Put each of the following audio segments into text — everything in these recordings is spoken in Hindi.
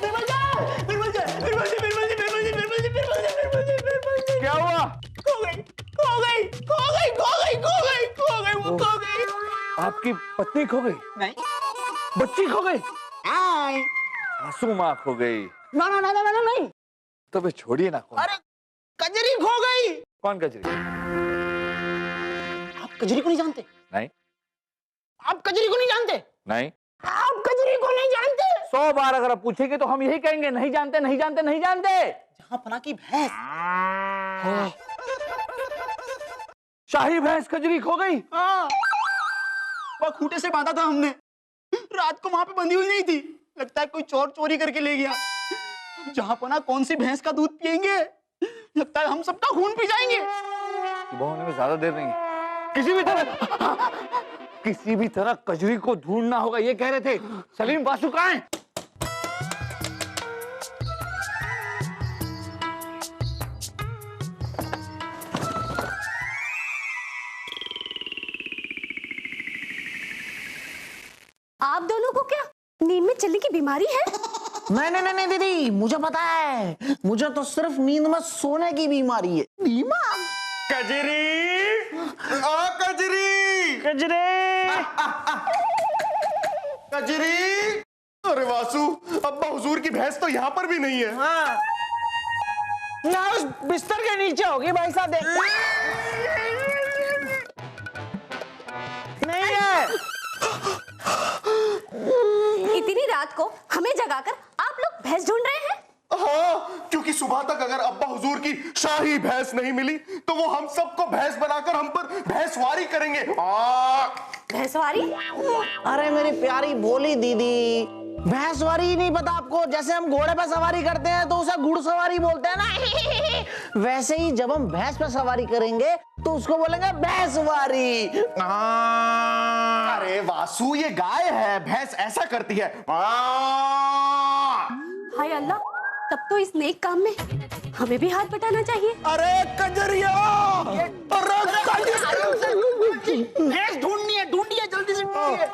बीरबल जी, बीरबल जी, बीरबल जी, बीरबल जी, बीरबल जी, बीरबल जी, बीरबल जी, बीरबल जी, बीरबल जी, बीरबल जी। क्या हुआ? खो गई, खो गई, खो गई, खो गई, खो गई, खो गई, वो खो गई। आपकी पत्नी खो गई? नहीं, बच्ची खो गई? आई। सासू माँ खो गई? ना ना ना ना ना नहीं। तो फिर छोड़िए ना। कौन? अरे कजरी खो गई। कौन कजरी? आप कजरी को नहीं जानते? नहीं। आप कजरी को नहीं जानते? नहीं। आप कजरी को नहीं जानते? 100 बार अगर आप पूछेंगे तो हम यही कहेंगे, नहीं जानते, नहीं जानते, नहीं जानते। जहाँ पना की भैंस। हाँ। शाही भैंस कजरी खो गई? हाँ। वह खूंटे से बांधा था हमने, रात को वहां पे बंधी हुई नहीं थी, लगता है कोई चोर चोरी करके ले गया। जहाँ पना कौन सी भैंस का दूध पियेंगे, लगता है हम सबका खून पी जाएंगे। सुबह होने में ज्यादा देर नहीं है, किसी भी तरह कजरी को ढूंढना होगा, ये कह रहे थे। सलीम, बासु कहाँ है? आप दोनों को क्या नींद में चलने की बीमारी है? नहीं दीदी, मुझे पता है, मुझे तो सिर्फ नींद में सोने की बीमारी है। बीमार कजरी, आ कजरी, कजरी। अरे वासु, अब्बा हुजूर की भैंस तो यहाँ पर भी नहीं है। हाँ। ना उस बिस्तर के नीचे होगी भाई साहब, देख। नहीं है। इतनी रात को हमें जगाकर आप लोग भैंस ढूंढ रहे हैं? हाँ, क्योंकि सुबह तक अगर अब्बा हुजूर की शाही भैंस नहीं मिली तो वो हम सबको भैंस बनाकर हम पर भैंसवारी करेंगे। भैंसवारी? अरे मेरी प्यारी भोली दीदी, भैंसवारी ही नहीं पता आपको? जैसे हम घोड़े पे सवारी करते हैं तो उसे घुड़सवारी बोलते हैं ना, वैसे ही जब हम भैंस पे सवारी करेंगे तो उसको बोलेंगे भैंसवारी। अरे वासु, ये गाय है, भैंस ऐसा करती है। हाय अल्लाह, तब तो इस नेक काम में हमें भी हाथ बटाना चाहिए। अरे कजरिया, भैंस ढूंढनी है, ढूंढिए जल्दी से ढूंढिए।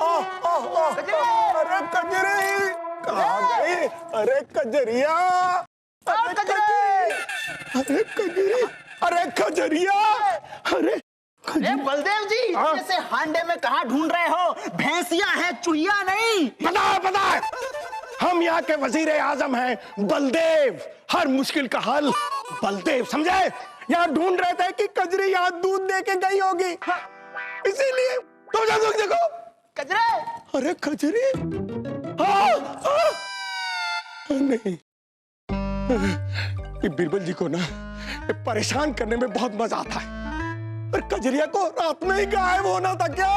अरे कजरी, कहाँ गई? अरे कजरिया, अरे कजरी, अरे कजरिया, अरे बलदेव जी, जैसे हांडे में कहाँ ढूंढ रहे हो? भैंसिया है, चूहिया नहीं। पता है, हम यहाँ के वजीर आजम हैं, बलदेव। हर मुश्किल का हल बलदेव, समझे? यहाँ ढूंढ रहे थे कि कजरी यहाँ दूध दे के गई होगी, इसीलिए तो देखो कजरे। अरे कजरी, नहीं, ये बीरबल जी को ना ये परेशान करने में बहुत मजा आता है। पर कजरिया को रात में ही गायब होना था क्या?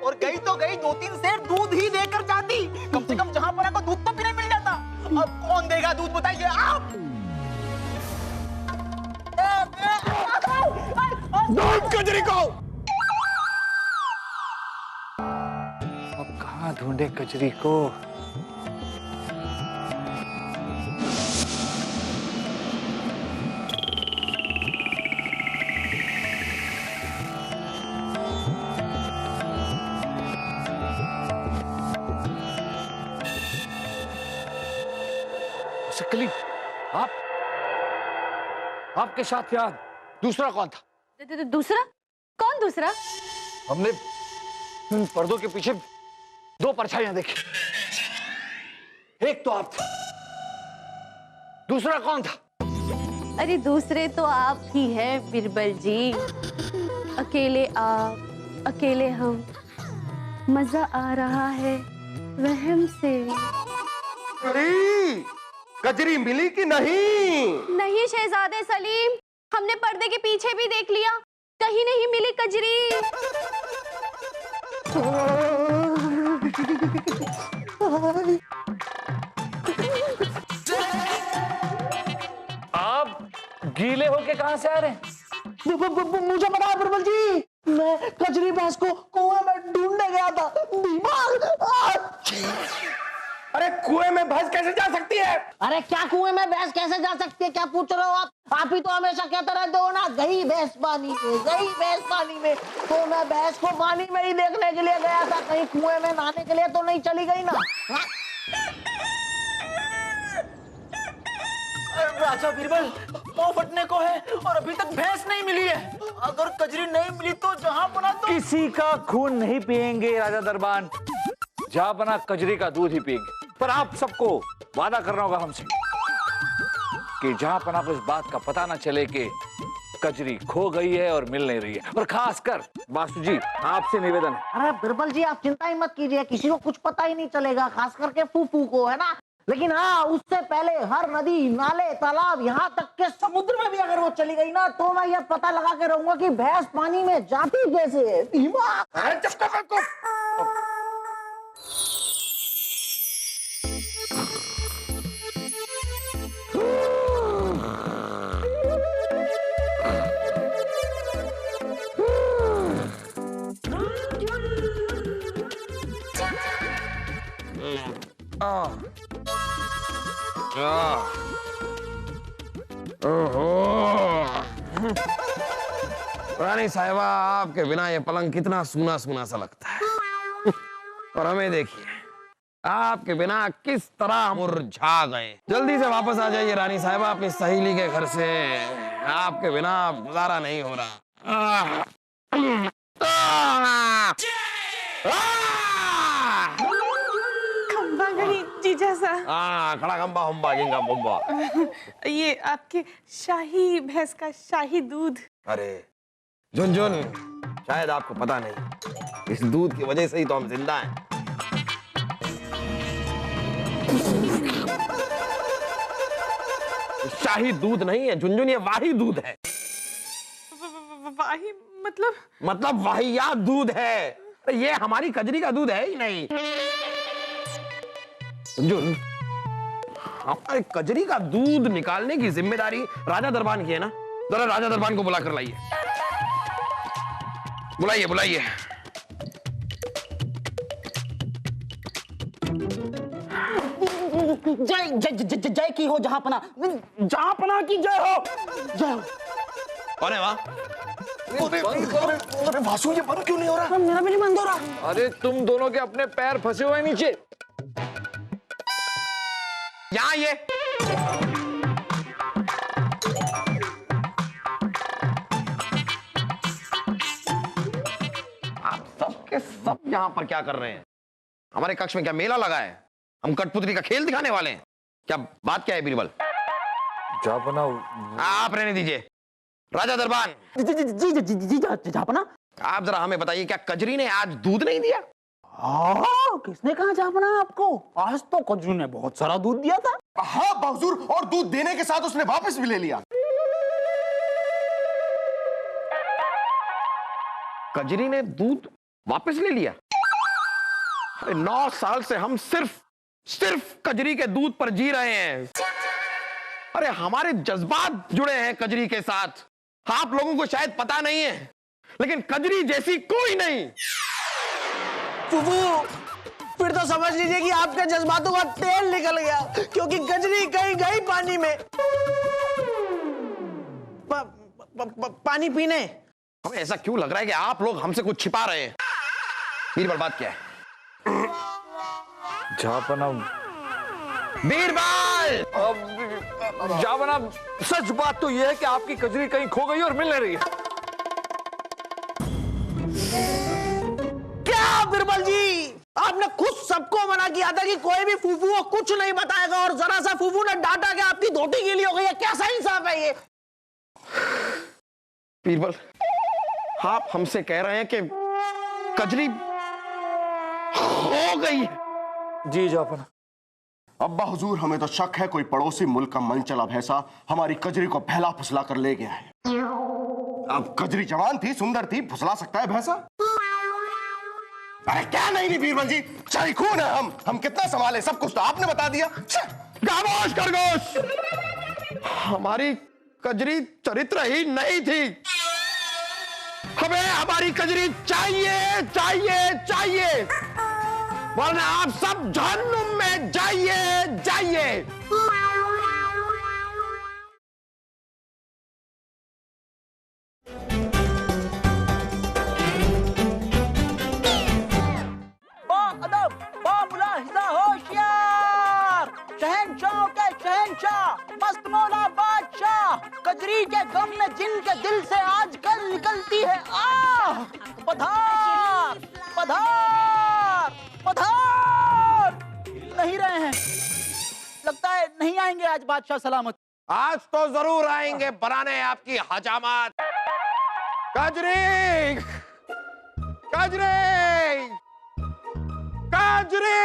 और गई तो गई, 2-3 सेर दूध ही देकर जाती, कम से कम जहां पर आपको दूध तो पीने मिल जाता। अब कौन देगा दूध, बताइए आप? दूध कजरी को। अब कहाँ ढूंढे कजरी को? सलीम, आपके साथ यार दूसरा कौन था? दूसरा? कौन दूसरा? हमने उन पर्दों के पीछे 2 परछाइयां देखी, एक तो आप थे, दूसरा कौन था? अरे दूसरे तो आप ही हैं बीरबल जी। अकेले आप, अकेले हम, मजा आ रहा है वहम से। अरे कजरी मिली कि नहीं? नहीं शहजादे सलीम, हमने पर्दे के पीछे भी देख लिया, कहीं नहीं मिली कजरी। आप गीले होके कहां से आ रहे हैं? मुझे पता है बीरबल जी, मैं कजरी भैंस को कुएं में ढूंढने गया था। बीमार। अरे कुएं में भैंस कैसे जा सकती है? अरे क्या कुएं में भैंस कैसे जा सकती है, क्या पूछ रहे हो आप ही तो हमेशा कहते रहते हो ना, गई भैंस पानी में, गई भैंस पानी में। तो मैं भैंस को पानी में ही देखने के लिए गया था, कहीं कुएं में नहाने के लिए तो नहीं चली गई ना। राजा बीरबल, पाँव फटने को है और अभी तक भैंस नहीं मिली है। अगर कजरी नहीं मिली तो जहां बना तो किसी का खून नहीं पिएंगे राजा दरबान, जहां बना कजरी का दूध ही पिएंगे। पर आप सबको वादा करना होगा हमसे कि जहां पना को इस बात का पता ना चले कि कजरी खो गई है और मिल नहीं रही है। और खासकर वासु जी, आपसे निवेदन है। अरे बिरबल जी, आप चिंता ही मत कीजिए, किसी को कुछ पता ही नहीं चलेगा, खास करके फूफू को, है ना। लेकिन हाँ, उससे पहले हर नदी, नाले, तालाब, यहाँ तक के समुद्र में भी अगर वो चली गई ना, तो मैं ये पता लगा के रहूंगा कि भैंस पानी में जाती कैसे है। रानी साहिबा, आपके बिना ये पलंग कितना सूना सूना सा लगता है। और हमें देखिए, आपके बिना किस तरह मुरझा गए। जल्दी से वापस आ जाइए रानी साहिबा अपनी सहेली के घर से, आपके बिना गुजारा नहीं हो रहा। खंबा गड़ी जीजा सा। खड़ा खंबा हुम्बा जिंगा बुम्बा। ये आपके शाही भैंस का शाही दूध। अरे झुनझुन, शायद आपको पता नहीं, इस दूध की वजह से ही तो हम जिंदा हैं। शाही दूध नहीं है झुनझुन, ये वाही दूध है। वाही मतलब वाहियात दूध है। ये हमारी कजरी का दूध है ही नहीं। झुनझुन, हमारे कजरी का दूध निकालने की जिम्मेदारी राजा दरबान की है ना। जरा राजा दरबान को बुला कर लाइए, बुलाइए बुलाइए। जय जय जय जय की हो जहांपना, जहांपना की जय हो, जय हो। अरे वाह, अरे वासु, ये बंद क्यों नहीं हो रहा? मेरा भी नहीं बंद हो रहा। अरे तुम दोनों के अपने पैर फंसे हुए नीचे। यहाँ ये आप सबके सब यहाँ पर क्या कर रहे हैं? हमारे कक्ष में क्या मेला लगा है? हम कठपुतली का खेल दिखाने वाले हैं क्या? बात क्या है बीरबल? जापना, आप रहने दीजिए। राजा दरबान, जी जहांपना। आप जरा हमें बताइए, क्या कजरी ने आज दूध नहीं दिया? किसने कहा जहांपना आपको? आज तो कजरी ने बहुत सारा दूध दिया था। हाँ बहुजूर, और दूध देने के साथ उसने वापस भी ले लिया। कजरी ने दूध वापस ले लिया? अरे 9 साल से हम सिर्फ कजरी के दूध पर जी रहे हैं। अरे हमारे जज्बात जुड़े हैं कजरी के साथ। आप लोगों को शायद पता नहीं है, लेकिन कजरी जैसी कोई नहीं। फूफू, फिर तो समझ लीजिए कि आपके जज्बातों का तेल निकल गया, क्योंकि कजरी कहीं गई पानी में पानी पीने। हमें ऐसा क्यों लग रहा है कि आप लोग हमसे कुछ छिपा रहे हैं? बीरबल, बात क्या है? जापना, बीरबल! जापना, सच बात तो यह है कि आपकी कजरी कहीं खो गई और मिल नहीं रही है। क्या बिरबल जी, आपने खुद सबको मना किया था कि कोई भी फूफू को कुछ नहीं बताएगा, और जरा सा फूफू ने डांटा कि आपकी धोती गीली हो गई है। कैसा इंसाफ है ये? बीरबल, आप हमसे कह रहे हैं कि कजरी हो गई है? जी जापना। अब्बा हुजूर, हमें तो शक है कोई पड़ोसी मुल्क का मन चला भैंसा हमारी कजरी को फैला फुसला कर ले गया है। अब कजरी जवान थी, सुंदर थी, फुसला सकता है भैंसा? अरे क्या नहीं बीरबल जी, शाही खून है हम कितना संभाले, सब कुछ तो आपने बता दिया। खामोश खरगोश! हमारी कजरी चरित्रहीन नहीं थी। हमें हमारी कजरी चाहिए चाहिए चाहिए। वरना आप सब जहन्नुम में जाइए जाइए। होशियार, शहंशाह के शहंशाह, मस्त मौला बादशाह, कजरी के गम में जिनके दिल से आजकल निकलती है आह, पधार पधार पधार। नहीं रहे हैं, लगता है नहीं आएंगे आज बादशाह सलामत। आज तो जरूर आएंगे बनाने आपकी हजामत। कजरी कजरी कजरी,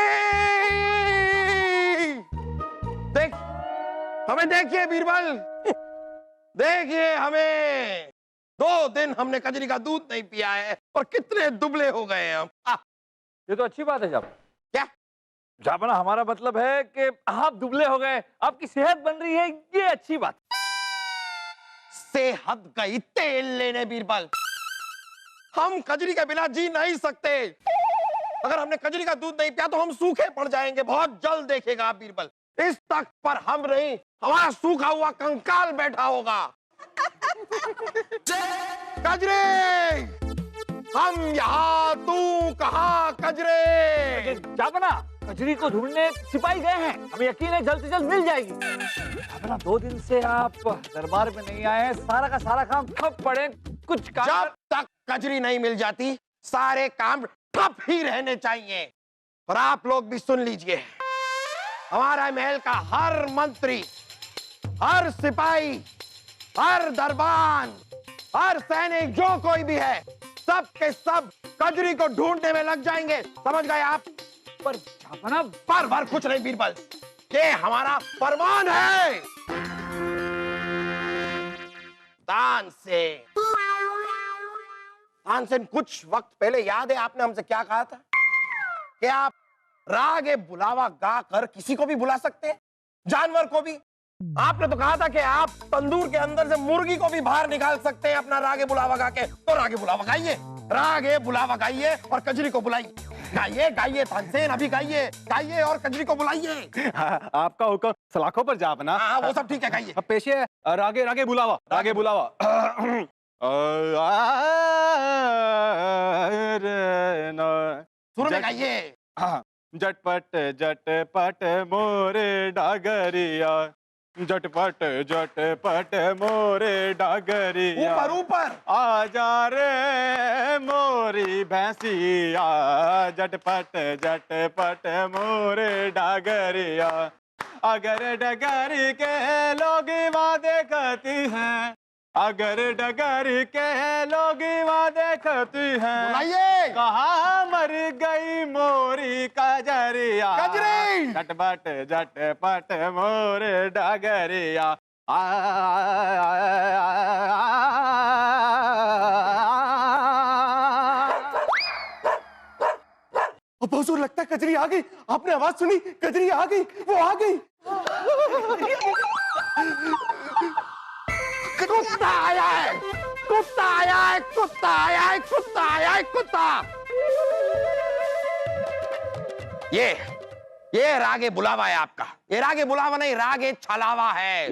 देख हमें देखिए बीरबल, देखिए हमें। 2 दिन हमने कजरी का दूध नहीं पिया है और कितने दुबले हो गए हम। ये तो अच्छी बात है जाप। क्या जापना, हमारा मतलब है कि आप दुबले हो गए, आपकी सेहत बन रही है, ये अच्छी बात। सेहत गई तेल लेने बीरबल, हम कजरी के बिना जी नहीं सकते। अगर हमने कजरी का दूध नहीं पिया तो हम सूखे पड़ जाएंगे, बहुत जल्द देखेगा आप बीरबल। इस तख्त पर हम नहीं, हमारा सूखा हुआ कंकाल बैठा होगा। कजरी, हम यहाँ, तू कहाँ कजरी? जापना, कजरी को ढूंढने सिपाही गए हैं, हमें यकीन है जल्द से जल्द मिल जाएगी। जापना, 2 दिन से आप दरबार में नहीं आए हैं, सारा का सारा काम ठप पड़े, कुछ काम। जब तक कजरी नहीं मिल जाती सारे काम ठप ही रहने चाहिए। और आप लोग भी सुन लीजिए, हमारा महल का हर मंत्री, हर सिपाही, हर दरबान, हर सैनिक, जो कोई भी है, सब के सब कजरी को ढूंढने में लग जाएंगे। समझ गए आप? पर जापना, पर कुछ नहीं बीरबल, ये हमारा फरमान है। तानसेन, तानसेन, कुछ वक्त पहले याद है आपने हमसे क्या कहा था कि आप रागे बुलावा गा कर किसी को भी बुला सकते हैं, जानवर को भी। आपने तो कहा था कि आप तंदूर के अंदर से मुर्गी को भी बाहर निकाल सकते हैं अपना रागे बुलावा गा के। तो रागे बुलावा गाइए, रागे बुलावा गाइए और कजरी को बुलाइए। गाइए गाइए तानसेन, अभी गाइए गाइए और कजरी को बुलाइए। आपका हुक्म सलाखों पर जापना। हाँ, वो सब ठीक है, गाइए। अब पेश है रागे रागे बुलावा, रागे बुलावा। सुर में गाइए। झटपट झटपट मोरे डागरिया, झटपट झटपट मोरे डागरिया, ऊपर ऊपर आजा रे मोरी भैंसिया, झटपट झटपट मोरे डागरिया। अगर डगरी के लोग वादे करती हैं, अगर डगरी के लोग वादे करती हैं, बुलाइए। कहाँ मर गई मोरी कजरिया, कजरी। झटपट झटपट मोरे डगरिया। बहुत जोर लगता है कजरी आ गई। आपने आवाज सुनी? कजरी आ गई, वो आ गई। कुत्ता आया है, कुत्ता आया है, कुत्ता आया है, कुत्ता आया है, कुत्ता। ये रागे बुलावा है आपका। ये रागे बुलावा नहीं, रागे छलावा है।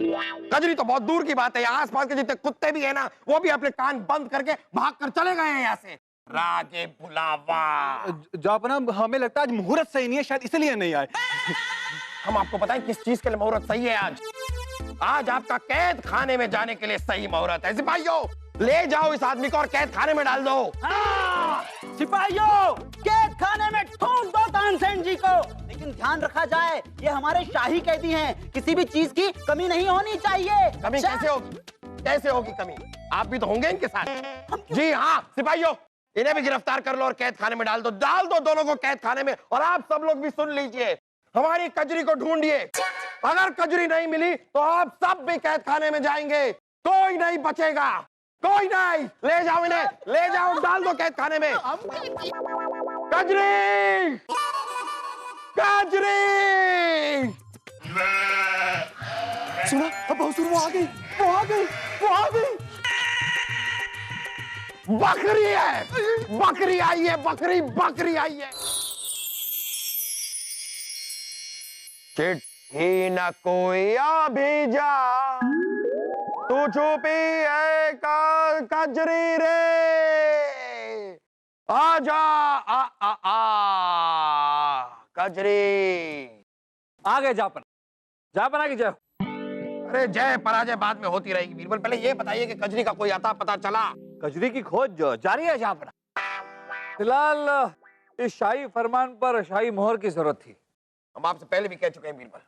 कजरी तो बहुत दूर की बात है, यहाँ आसपास के जितने कुत्ते भी है ना, वो भी अपने कान बंद करके भाग कर चले गए हैं यहाँ से। रागे बुलावा। जापना, हमें लगता है आज मुहूर्त सही नहीं है, शायद इसलिए नहीं आए। हम आपको बताएं किस चीज के लिए मुहूर्त सही है आज? आज आपका कैद खाने में जाने के लिए सही मुहूर्त है। सिपाहियों, ले जाओ इस आदमी को और कैद खाने में डाल दो। हाँ, सिपाहियों, कैद खाने में ठोक दो तानसेन जी को। लेकिन ध्यान रखा जाए, ये हमारे शाही कैदी हैं, किसी भी चीज की कमी नहीं होनी चाहिए। कमी कैसे होगी? कैसे होगी कमी? आप भी तो होंगे इनके साथ। जी हाँ सिपाहियों, इन्हें भी गिरफ्तार कर लो और कैद खाने में डाल दो दोनों को कैद खाने में। और आप सब लोग भी सुन लीजिए, हमारी कजरी को ढूंढिए। अगर कजरी नहीं मिली तो आप सब भी कैद खाने में जाएंगे, कोई नहीं बचेगा, कोई नहीं। ले जाओ इन्हें, ले जाओ, डाल दो कैद खाने में। कजरी, कजरी। सुना? अब बहुत वो आ गई, वो आ गई, वो आ गई। बकरी है, बकरी आई है, बकरी, बकरी आई है। चिट्ठी न कोई आ भेजा, तू छुपी है कजरी रे, आजा आ कजरी। आ गए जापना, जापना की जय। अरे जय पराजय बाद में होती रहेगी बीरबल, पहले ये बताइए कि कजरी का कोई अता पता चला? कजरी की खोज जारी है जापना। फिलहाल इस शाही फरमान पर शाही मोहर की जरूरत थी। हम आपसे पहले भी कह चुके हैं बीरबल,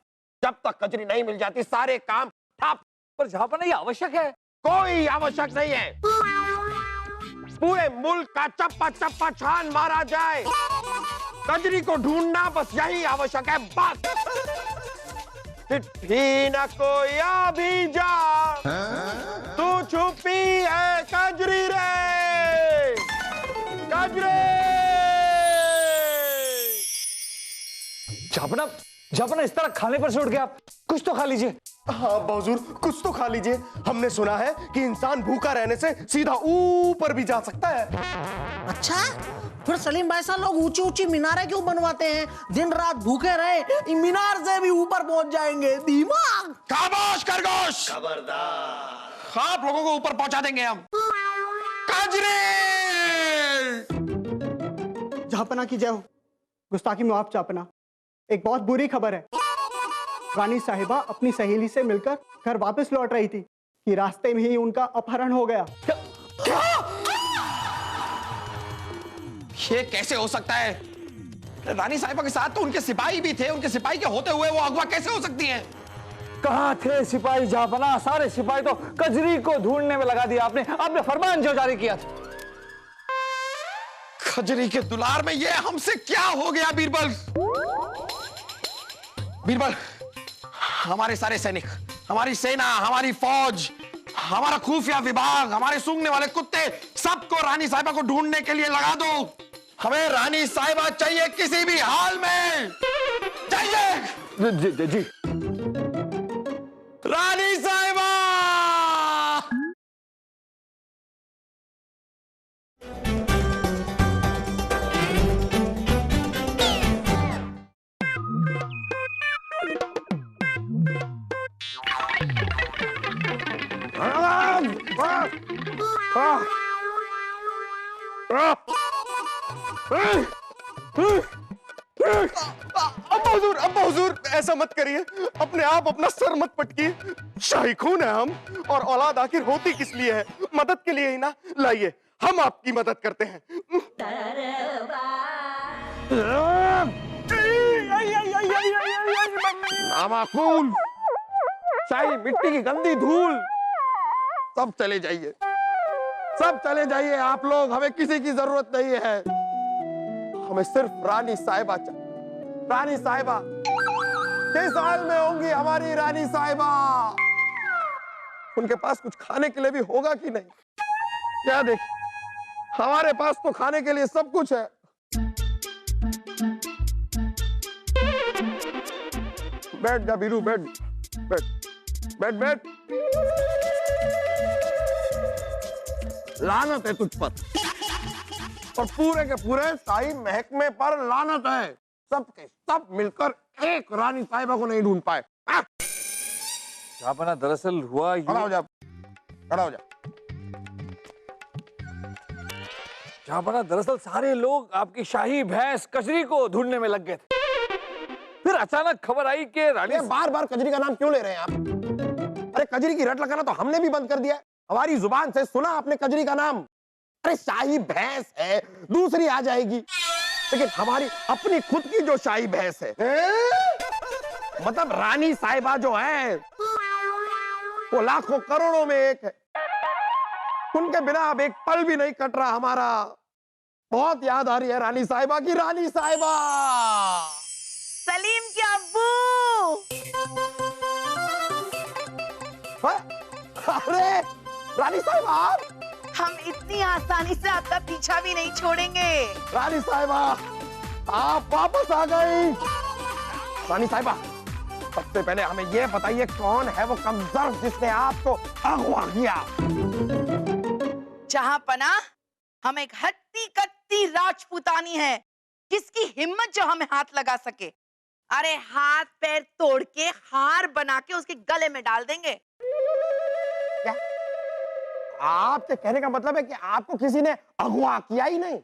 जब तक कजरी नहीं मिल जाती सारे काम ठप। पर जापना ये आवश्यक है। कोई आवश्यक नहीं है, पूरे मुल्क का चप्पा चप्पा छान मारा जाए, कजरी को ढूंढना बस यही आवश्यक है। बस चिट्ठी न कोई आ भेजा, तू छुपी है कजरी रे, कजरी। जापना, जापना इस तरह खाने पर से उठ गया, कुछ तो खा लीजिए। हाँ बहुजूर, कुछ तो खा लीजिए। हमने सुना है कि इंसान भूखा रहने से सीधा ऊपर भी जा सकता है। अच्छा, फिर सलीम भाई साहब लोग ऊंची ऊंची मीनारें क्यों बनवाते हैं? दिन रात भूखे रहे, मीनार से भी ऊपर पहुंच जाएंगे। दिमाग खामोश खरगोश, खबरदार, आप लोगों को ऊपर पहुंचा देंगे हम। कजरी! जापना की जय हो। गुस्ताखी माफ जापना। एक बहुत बुरी खबर है। रानी साहिबा अपनी सहेली से मिलकर घर वापस लौट रही थी कि रास्ते में ही उनका अपहरण हो गया। क्या? ये कैसे हो सकता है? रानी साहिबा के साथ तो उनके सिपाही भी थे, उनके सिपाही के होते हुए वो अगवा कैसे हो सकती हैं? कहाँ थे सिपाही जापना? सारे सिपाही तो कजरी को ढूंढने में लगा दिया आपने। आपने फरमान जो जारी किया था। कजरी के दुलार में ये हमसे क्या हो गया बीरबल? बीरबल, हमारे सारे सैनिक, हमारी सेना, हमारी फौज, हमारा खुफिया विभाग, हमारे सूंघने वाले कुत्ते, सबको रानी साहिबा को ढूंढने के लिए लगा दो। हमें रानी साहिबा चाहिए, किसी भी हाल में चाहिए। जी जी जी। रानी साहिबा! अब हुजूर ऐसा मत करिए, अपने आप अपना सर मत पटकिए। शाही खून है हम, और औलाद आखिर होती किस लिए है? मदद के लिए ही ना। लाइए, हम आपकी मदद करते हैं। नामाकूल, शाही मिट्टी की गंदी धूल, सब चले जाइए, सब चले जाइए आप लोग। हमें किसी की जरूरत नहीं है, हमें सिर्फ रानी साहिबा चाहिए। रानी साहिबा, किस हाल में होंगी हमारी रानी साहिबा? उनके पास कुछ खाने के लिए भी होगा कि नहीं? क्या देख, हमारे पास तो खाने के लिए सब कुछ है। बैठ जा बीरू, बैठ बैठ बैठ बैठ। लानत है तुझ पर, और पूरे के पूरे शाही महकमे पर लानत है। सब के सब मिलकर एक रानी साहिबा को नहीं ढूंढ पाए। जापना, दरअसल हुआ खड़ा हो जा, खड़ा हो जा। जापना, दरअसल सारे लोग आपकी शाही भैंस कजरी को ढूंढने में लग गए थे। फिर अचानक खबर आई कि रानी। बार बार कजरी का नाम क्यों ले रहे हैं आप? अरे कजरी की रट लगाना तो हमने भी बंद कर दिया है। हमारी जुबान से सुना आपने कजरी का नाम। अरे शाही भैंस है, दूसरी आ जाएगी, लेकिन हमारी अपनी खुद की जो शाही भैंस है, मतलब रानी साहिबा जो है, वो लाखों करोड़ों में एक है। उनके बिना अब एक पल भी नहीं कट रहा हमारा। बहुत याद आ रही है रानी साहिबा की। रानी साहिबा, सलीम के अब्बू, अरे रानी साहिबा, हम इतनी आसानी से आपका पीछा भी नहीं छोड़ेंगे। रानी साहिबा, आप वापस आ गई। रानी साहिबा, सबसे पहले हमें यह बताइए कौन है वो कमजोर जिसने आपको अगवा किया? जहां पना, हम एक हट्टी कट्टी राजपूतानी है जिसकी हिम्मत जो हमें हाथ लगा सके। अरे हाथ पैर तोड़ के हार बना के उसके गले में डाल देंगे। क्या आपके कहने का मतलब है कि आपको किसी ने अगवा किया ही नहीं?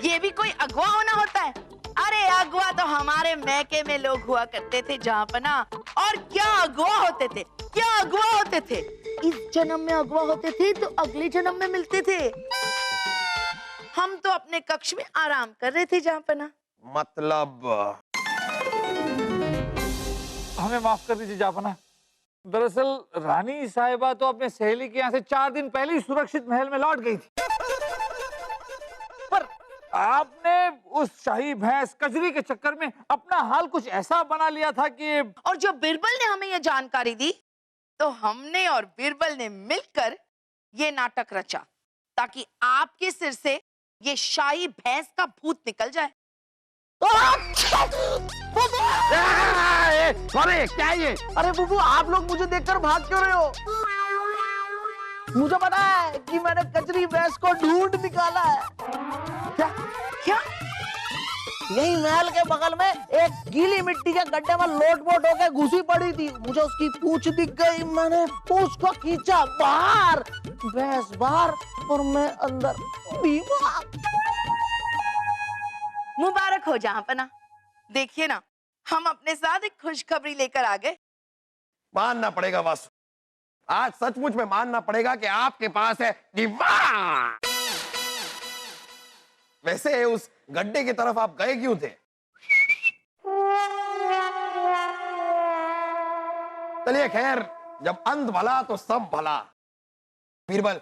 ये भी कोई अगवा होना होता है? अरे अगवा तो हमारे मैके में लोग हुआ करते थे जहाँपना। और क्या अगवा होते थे, क्या अगवा होते थे। इस जन्म में अगवा होते थे तो अगले जन्म में मिलते थे। हम तो अपने कक्ष में आराम कर रहे थे जहाँपना। मतलब हमें माफ कर दीजिए जापना। दरअसल रानी साहिबा तो अपने सहेली के यहाँ से 4 दिन पहले ही सुरक्षित महल में लौट गई थी, पर आपने उस शाही भैंस कजरी के चक्कर में अपना हाल कुछ ऐसा बना लिया था कि। और जो बिरबल ने हमें यह जानकारी दी तो हमने और बिरबल ने मिलकर ये नाटक रचा ताकि आपके सिर से ये शाही भैंस का भूत निकल जाए। अरे क्या ये? अरे बुबू, आप लोग मुझे देखकर भाग क्यों रहे हो? मुझे पता है कि मैंने कजरी भैंस को ढूंढ निकाला है। क्या क्या? यही महल के बगल में एक गीली मिट्टी के गड्ढे में लोट-पोट होकर घुसी पड़ी थी। मुझे उसकी पूंछ दिख गई, मैंने पूंछ को खींचा बाहर, भैंस बाहर और मैं अंदर। बीमार। मुबारक हो जहाँपना। देखिए ना, हम अपने साथ एक खुशखबरी लेकर आ गए। मानना पड़ेगा वासु, आज सचमुच में मानना पड़ेगा कि आपके पास है दिमाग। वैसे उस गड्ढे की तरफ आप गए क्यों थे? चलिए खैर, जब अंत भला तो सब भला। बीरबल,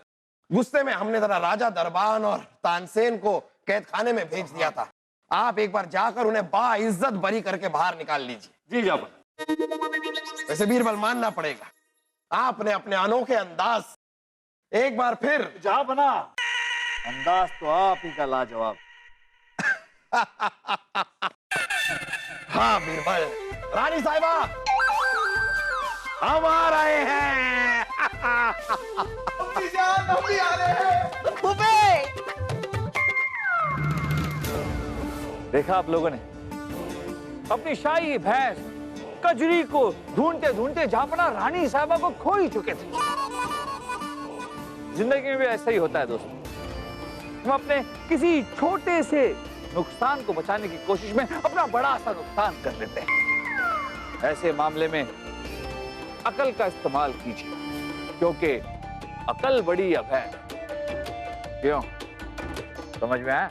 गुस्से में हमने जरा राजा दरबान और तानसेन को कैद खाने में भेज दिया था। आप एक बार जाकर उन्हें बाइज्जत बरी करके बाहर निकाल लीजिए। जी जापना। वैसे बीरबल, मानना पड़ेगा आपने अपने अनोखे अंदाज एक बार फिर। जापना, अंदाज तो आप ही का लाजवाब। हाँ बीरबल, रानी साहिबा हम आ रहे हैं। देखा आप लोगों ने, अपनी शाही भैंस कजरी को ढूंढते ढूंढते जापना रानी साहिबा को खो ही चुके थे। जिंदगी में भी ऐसा ही होता है दोस्तों, हम अपने किसी छोटे से नुकसान को बचाने की कोशिश में अपना बड़ा सा नुकसान कर लेते हैं। ऐसे मामले में अकल का इस्तेमाल कीजिए, क्योंकि अकल बड़ी अब है। क्यों, समझ में आया?